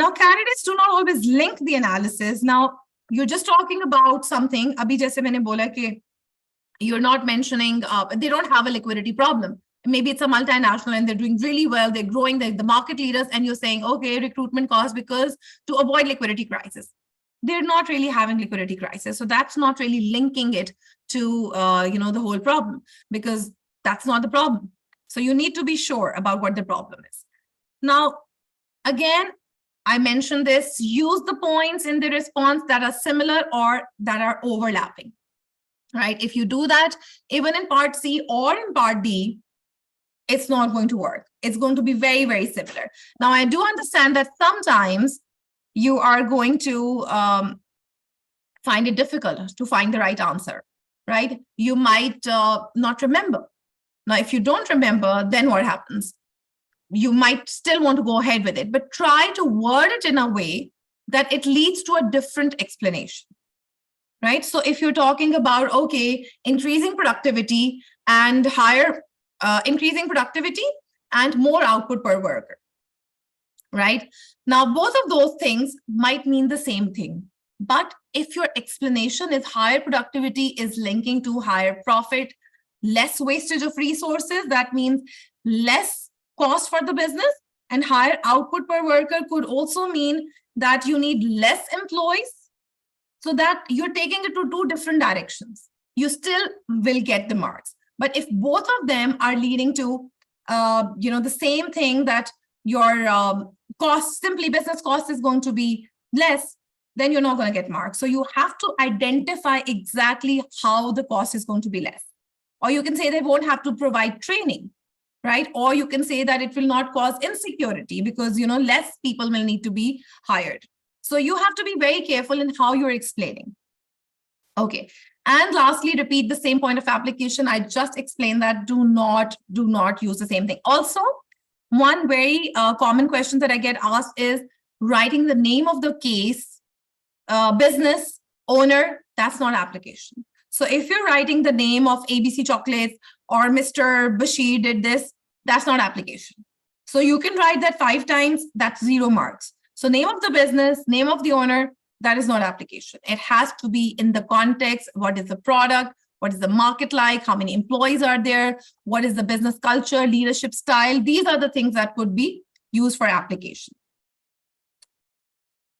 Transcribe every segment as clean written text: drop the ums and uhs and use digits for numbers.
Now, candidates do not always link the analysis. Now, you're just talking about something. Abhi jaise maine bola ke you're not mentioning, they don't have a liquidity problem. Maybe it's a multinational and they're doing really well. They're growing, they're the market leaders. And you're saying, okay, recruitment costs because to avoid liquidity crisis. They're not really having liquidity crisis. So that's not really linking it to, the whole problem, because that's not the problem. So you need to be sure about what the problem is. Now, again, I mentioned this, use the points in the response that are similar or that are overlapping, right? If you do that, even in part C or in part D, it's not going to work. It's going to be very, very similar. Now, I do understand that sometimes you are going to find it difficult to find the right answer, right? You might not remember. Now, if you don't remember, then what happens? You might still want to go ahead with it, but try to word it in a way that it leads to a different explanation, right? So if you're talking about, okay, increasing productivity and increasing productivity and more output per worker, right? Now, both of those things might mean the same thing. But if your explanation is higher productivity is linking to higher profit, less wastage of resources, that means less cost for the business, and higher output per worker could also mean that you need less employees, so that you're taking it to two different directions. You still will get the marks. But if both of them are leading to, the same thing, that your cost, simply business cost is going to be less, then you're not going to get marks. So you have to identify exactly how the cost is going to be less. Or you can say they won't have to provide training, right? Or you can say that it will not cause insecurity because, less people will need to be hired. So you have to be very careful in how you're explaining. Okay. And lastly, repeat the same point of application. I just explained that do not use the same thing. Also, one very common question that I get asked is writing the name of the case, business, owner, that's not application. So if you're writing the name of ABC Chocolates or Mr. Bashir did this, that's not application. So you can write that 5 times, that's 0 marks. So name of the business, name of the owner, that is not application. It has to be in the context. What is the product? What is the market like? How many employees are there? What is the business culture, leadership style? These are the things that could be used for application.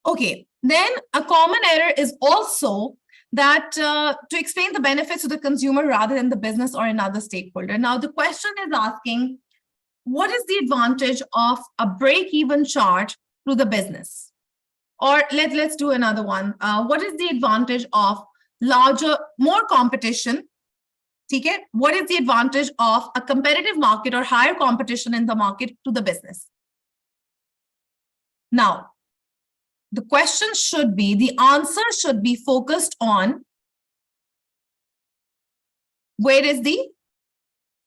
Okay, then a common error is also that to explain the benefits to the consumer rather than the business or another stakeholder. Now, the question is asking, what is the advantage of a break-even chart to the business? Or let's do another one. What is the advantage of more competition? Okay? What is the advantage of a competitive market or higher competition in the market to the business? Now, the question should be, the answer should be focused on where is the,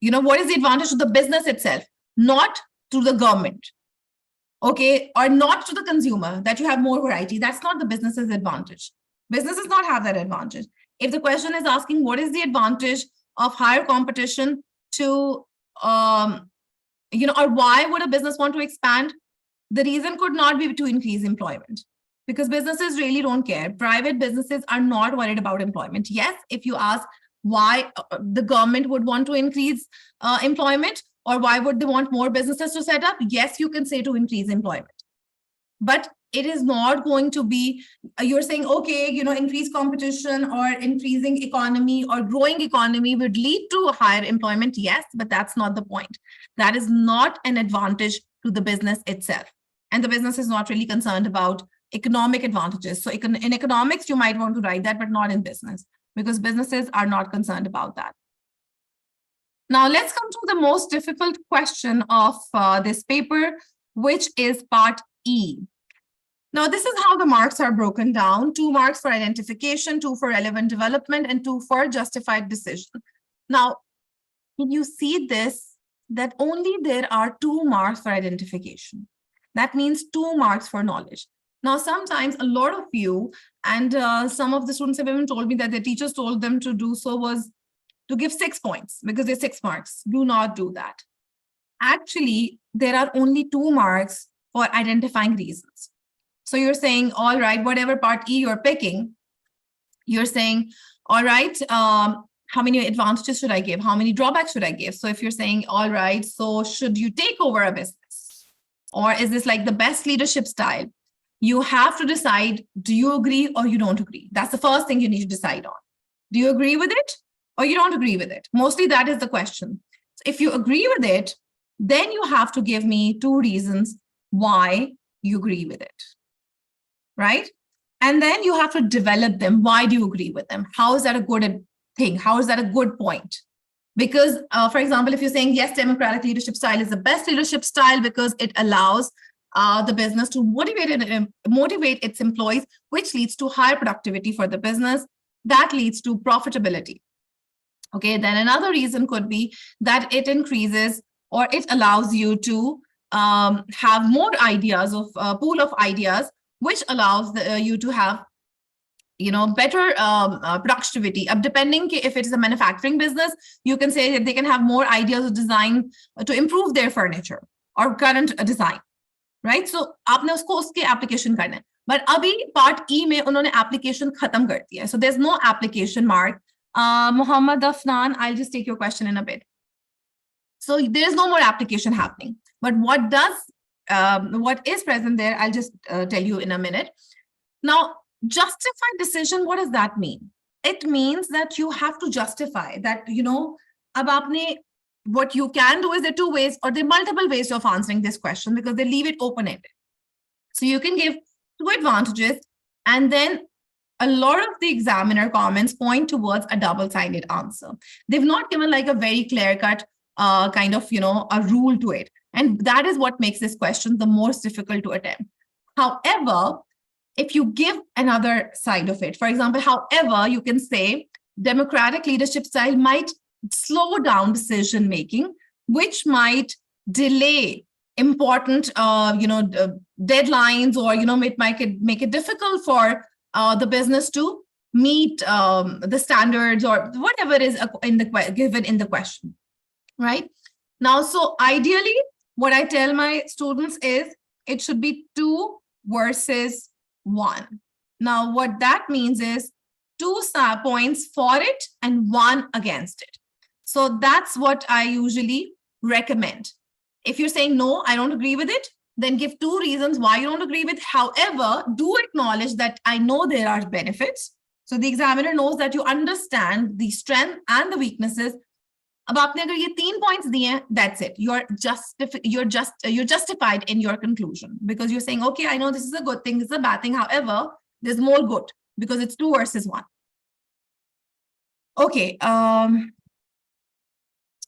what is the advantage to the business itself, not to the government, okay, or not to the consumer, that you have more variety. That's not the business's advantage. Businesses not have that advantage. If the question is asking what is the advantage of higher competition to, or why would a business want to expand? The reason could not be to increase employment, because businesses really don't care. Private businesses are not worried about employment. Yes, if you ask why the government would want to increase employment, or why would they want more businesses to set up? Yes, you can say to increase employment. But it is not going to be, you're saying, okay, increased competition or increasing economy or growing economy would lead to higher employment. Yes, but that's not the point. That is not an advantage to the business itself. And the business is not really concerned about economic advantages. So in economics, you might want to write that, but not in business, because businesses are not concerned about that. Now, let's come to the most difficult question of this paper, which is part E. Now, this is how the marks are broken down. 2 marks for identification, 2 for relevant development, and 2 for justified decision. Now, can you see this? That only there are 2 marks for identification. That means 2 marks for knowledge. Now, sometimes a lot of you, and some of the students have even told me that their teachers told them to do so was to give 6 points because they're 6 marks. Do not do that. Actually, there are only 2 marks for identifying reasons. So you're saying, all right, whatever part E you're picking, you're saying, all right, how many advantages should I give? How many drawbacks should I give? So if you're saying, all right, so should you take over a business? Or is this like the best leadership style? You have to decide, do you agree or you don't agree? That's the first thing you need to decide on. Do you agree with it or you don't agree with it? Mostly that is the question. So if you agree with it, then you have to give me 2 reasons why you agree with it, right? And then you have to develop them. Why do you agree with them? How is that a good thing? How is that a good point? Because, for example, if you're saying, yes, democratic leadership style is the best leadership style because it allows the business to motivate its employees, which leads to higher productivity for the business. That leads to profitability. Okay, then another reason could be that it increases or it allows you to have more ideas of pool of ideas, which allows you to have better productivity. Depending if it is a manufacturing business, you can say that they can have more ideas of design to improve their furniture or current design, right? So आपने उसके application करना है, but अभी part E में उन्होंने application खत्म कर दिया है, so there's no application mark. Muhammad Afnan, I'll just take your question in a bit. So there's no more application happening, but what is present there, I'll just tell you in a minute. Now, justified decision, what does that mean? It means that you have to justify that, ab aapne, what you can do is there are 2 ways or there are multiple ways of answering this question because they leave it open-ended. So you can give 2 advantages, and then a lot of the examiner comments point towards a double-sided answer. They've not given like a very clear-cut kind of, a rule to it. And that is what makes this question the most difficult to attempt. However, if you give another side of it, for example, however, you can say democratic leadership style might slow down decision making, which might delay important, deadlines, or it might make it difficult for the business to meet the standards or whatever is given in the question, right? Now, so ideally, what I tell my students is it should be 2 versus 1. Now, what that means is 2 points for it and 1 against it. So that's what I usually recommend. If you're saying, no, I don't agree with it, then give 2 reasons why you don't agree with it. However, do acknowledge that I know there are benefits. So the examiner knows that you understand the strength and the weaknesses. अब आपने अगर ये 3 points दिए, that's it. You're justified in your conclusion because you're saying, okay, I know this is a good thing, this is a bad thing. However, there's more good because it's 2 versus 1. Okay. All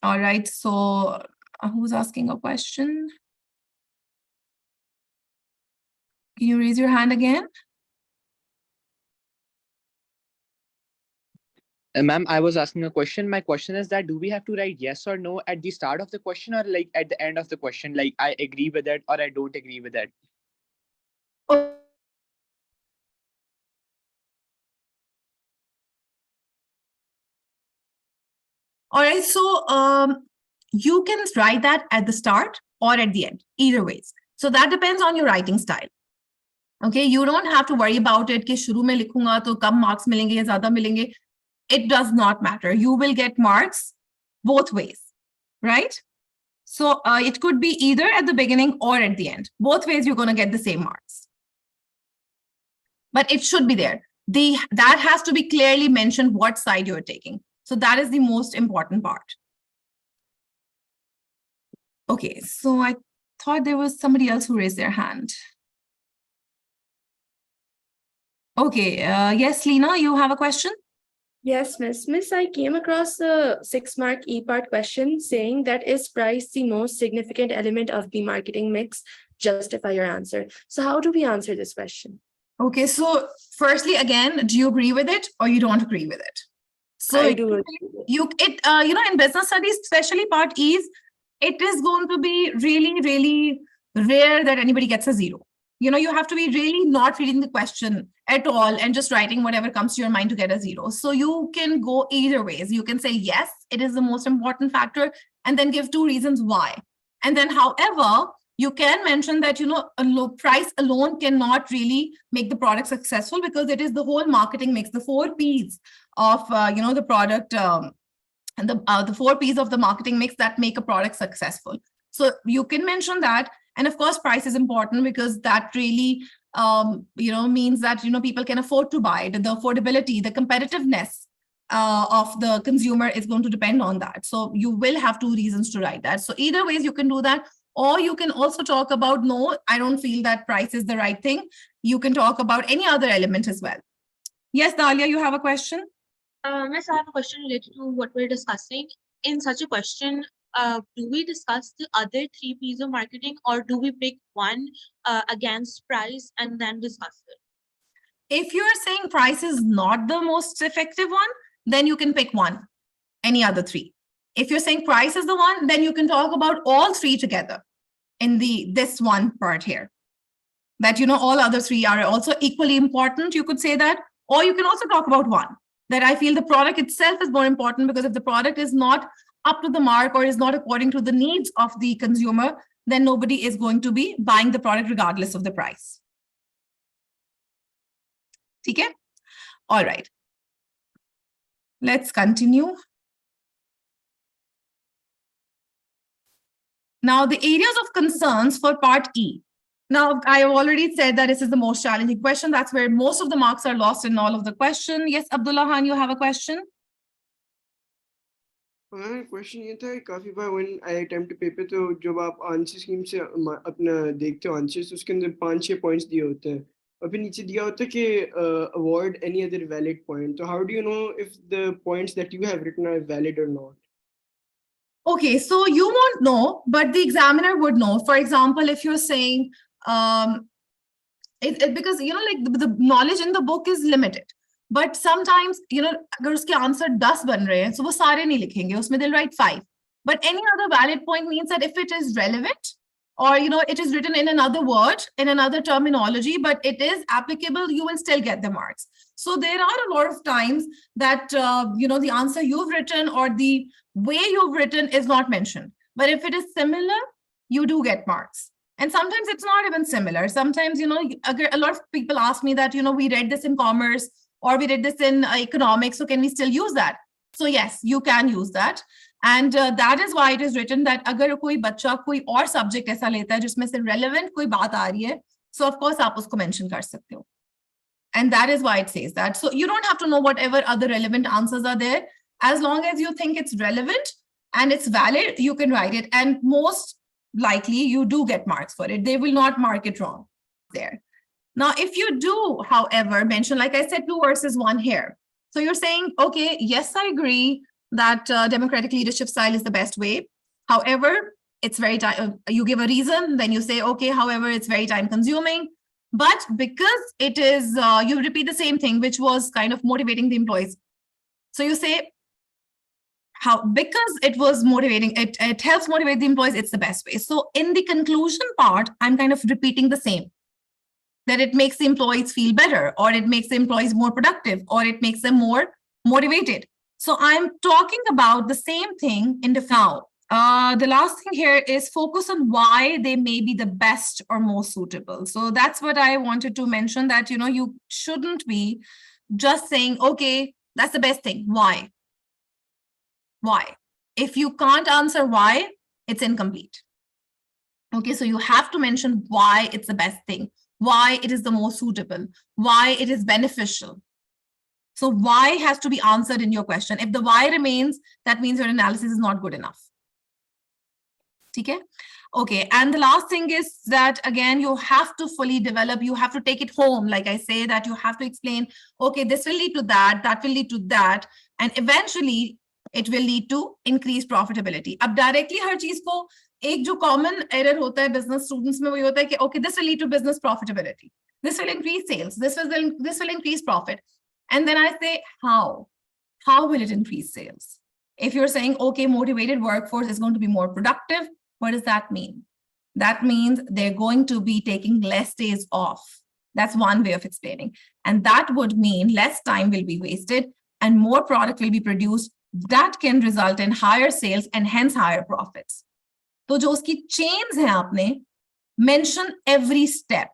right. So who's asking a question? Can you raise your hand again? Ma'am, I was asking a question. My question is that do we have to write yes or no at the start of the question or like at the end of the question? Like I agree with it or I don't agree with it. All right. So you can write that at the start or at the end, either ways. So that depends on your writing style. Okay, you don't have to worry about it कि शुरू में लिखूंगा तो कम marks मिलेंगे या ज़्यादा मिलेंगे. It does not matter. You will get marks both ways, right? So it could be either at the beginning or at the end. Both ways you're going to get the same marks. But it should be there. That has to be clearly mentioned what side you're taking. So that is the most important part. Okay, so I thought there was somebody else who raised their hand. Okay, yes, Lena, you have a question? Yes, Miss. Miss, I came across the 6-mark E-part question saying that is price the most significant element of the marketing mix? Justify your answer. So how do we answer this question? Okay, so firstly, again, do you agree with it or you don't agree with it? So I do. In business studies, especially part E's, it is going to be really, really rare that anybody gets a 0. You have to be really not reading the question at all and just writing whatever comes to your mind to get a 0. So you can go either ways. You can say, yes, it is the most important factor, and then give 2 reasons why. And then, however, You can mention that, a low price alone cannot really make the product successful, because it is the whole marketing mix, the 4 Ps of, the product, and the 4 Ps of the marketing mix that make a product successful. So you can mention that. And of course, price is important, because that really, means that, people can afford to buy it. The affordability, the competitiveness of the consumer is going to depend on that. So you will have 2 reasons to write that. So either ways you can do that. Or you can also talk about, no, I don't feel that price is the right thing. You can talk about any other element as well. Yes, Dalia, you have a question? Miss, I have a question related to what we're discussing. In such a question, do we discuss the other 3 Ps of marketing, or do we pick one against price and then discuss it? If you're saying price is not the most effective one, then you can pick one, any other 3. If you're saying price is the one, then you can talk about all 3 together in this one part here. That, all other 3 are also equally important, you could say that. Or you can also talk about one, that I feel the product itself is more important, because if the product is not up to the mark or is not according to the needs of the consumer, then nobody is going to be buying the product regardless of the price. Okay? All right. Let's continue. Now, the areas of concerns for part E. Now, I have already said that this is the most challenging question. That's where most of the marks are lost in all of the question. Yes, Abdullah Khan, you have a question? Question ये था काफी बार when I attempt paper, तो जब आप answer scheme से अपना देखते हो आंसर्स, उसके अंदर 5-6 पॉइंट्स दिए होते हैं और फिर नीचे दिया होता है कि avoid any other valid point. So how do you know if the points that you have written are valid or not? Okay, so you won't know, but the examiner would know. For example, if you're saying, because, like the knowledge in the book is limited. But sometimes, अगर उसके answer 10 बन रहे हैं, so वो सारे नहीं लिखेंगे, उसमें they'll write 5. But any other valid point means that if it is relevant, or, it is written in another word, in another terminology, but it is applicable, you will still get the marks. So there are a lot of times that, the answer you've written or the way you've written is not mentioned. But if it is similar, you do get marks. And sometimes it's not even similar. Sometimes, a lot of people ask me that, we read this in commerce or we read this in economics, so can we still use that? So yes, you can use that. And that is why it is written that अगर कोई बच्चा कोई और subject ऐसा लेता है जिसमें से relevant कोई बात आ रही है, so of course आप उसको mention कर सकते हो. And that is why it says that. So you don't have to know whatever other relevant answers are there. As long as you think it's relevant and it's valid, you can write it. And most likely you do get marks for it. They will not mark it wrong there. Now, if you do, however, mention, like I said, 2 versus 1 here. So you're saying, okay, yes, I agree that democratic leadership style is the best way. However, it's very time, you give a reason, then you say, okay, however, it's very time consuming. But because it is, you repeat the same thing, which was kind of motivating the employees. So you say, because it was motivating, it helps motivate the employees, it's the best way. So in the conclusion part, I'm kind of repeating the same, that it makes the employees feel better, or it makes the employees more productive, or it makes them more motivated. So I'm talking about the same thing in the now. The last thing here is focus on why they may be the best or most suitable. So that's what I wanted to mention, that, you shouldn't be just saying, okay, that's the best thing. Why? Why? If you can't answer why, it's incomplete. Okay, so you have to mention why it's the best thing, why it is the most suitable, why it is beneficial. So why has to be answered in your question. If the why remains, that means your analysis is not good enough. Okay? Okay, and the last thing is that, again, you have to fully develop, you have to take it home. Like I say, that you have to explain, okay, this will lead to that will lead to that, and eventually it will lead to increased profitability. Ab directly हर चीज को एक जो common error होता है business students में, वो होता है कि okay, this will lead to business profitability, this will increase sales, this will increase profit. And then I say, how will it increase sales? If you're saying, okay, motivated workforce is going to be more productive, what does that mean? That means they're going to be taking less days off. That's one way of explaining. And that would mean less time will be wasted and more product will be produced. That can result in higher sales and hence higher profits. तो जो उसकी chains हैं आपने, mention every step.